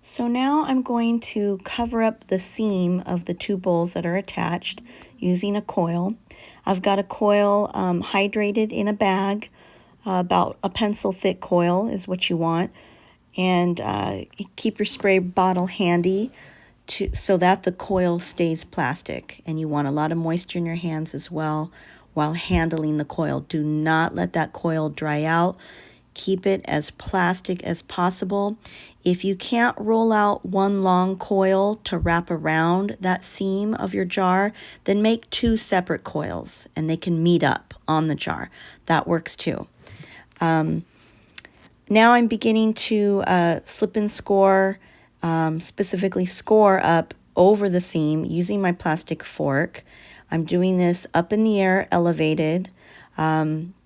So now I'm going to cover up the seam of the two bowls that are attached using a coil. I've got a coil hydrated in a bag, about a pencil thick coil is what you want. And keep your spray bottle handy so that the coil stays plastic. And you want a lot of moisture in your hands as well while handling the coil. Do not let that coil dry out. Keep it as plastic as possible. If you can't roll out one long coil to wrap around that seam of your jar, then make two separate coils and they can meet up on the jar. That works too. Now I'm beginning to slip and score, specifically score up over the seam using my plastic fork. I'm doing this up in the air, elevated.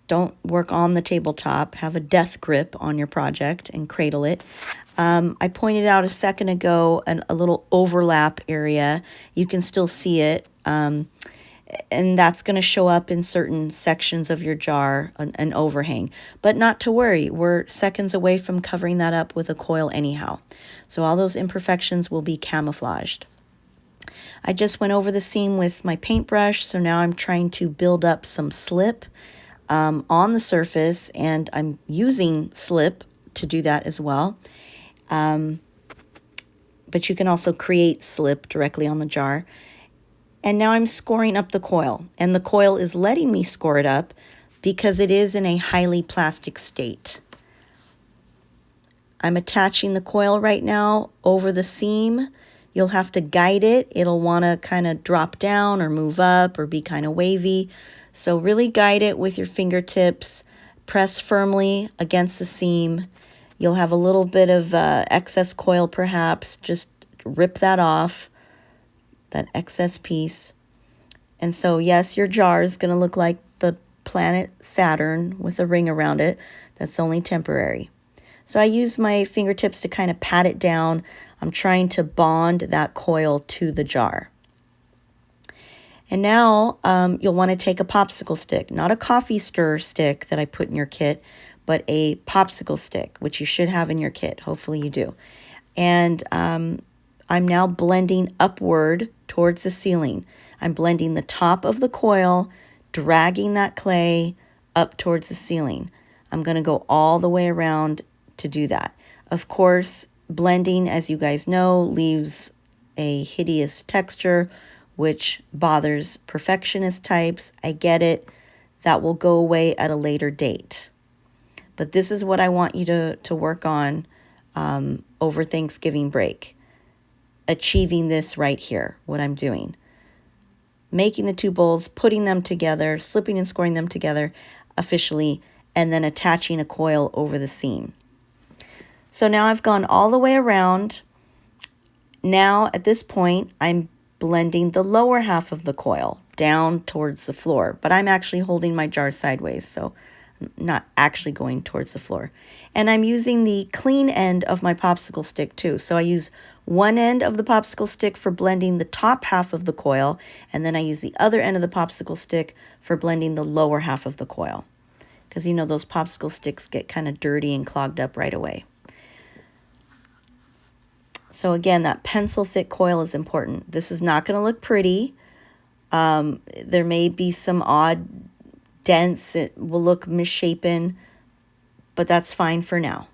Don't work on the tabletop. Have a death grip on your project and cradle it. I pointed out a second ago a little overlap area. You can still see it. And that's going to show up in certain sections of your jar, an overhang. But not to worry, we're seconds away from covering that up with a coil anyhow. So all those imperfections will be camouflaged. I just went over the seam with my paintbrush, so now I'm trying to build up some slip on the surface, and I'm using slip to do that as well. But you can also create slip directly on the jar. And now I'm scoring up the coil, and the coil is letting me score it up because it is in a highly plastic state. I'm attaching the coil right now over the seam. You'll have to guide it. It'll want to kind of drop down or move up or be kind of wavy. So really guide it with your fingertips. Press firmly against the seam. You'll have a little bit of excess coil perhaps. Just rip that off, that excess piece. And so yes, your jar is going to look like the planet Saturn with a ring around it. That's only temporary. So I use my fingertips to kind of pat it down. I'm trying to bond that coil to the jar. And now you'll want to take a popsicle stick, not a coffee stirrer stick that I put in your kit, but a popsicle stick, which you should have in your kit. Hopefully you do. And I'm now blending upward towards the ceiling. I'm blending the top of the coil, dragging that clay up towards the ceiling. I'm going to go all the way around to do that. Of course, blending, as you guys know, leaves a hideous texture, which bothers perfectionist types. I get it. That will go away at a later date. But this is what I want you to work on over Thanksgiving break. Achieving this right here, what I'm doing. Making the two bowls, putting them together, slipping and scoring them together officially, and then attaching a coil over the seam. So now I've gone all the way around. Now at this point, I'm blending the lower half of the coil down towards the floor, but I'm actually holding my jar sideways, so I'm not actually going towards the floor. And I'm using the clean end of my popsicle stick too. So I use one end of the popsicle stick for blending the top half of the coil, and then I use the other end of the popsicle stick for blending the lower half of the coil. Because you know those popsicle sticks get kind of dirty and clogged up right away. So again, that pencil thick coil is important. This is not going to look pretty. There may be some odd dents. It will look misshapen, but that's fine for now.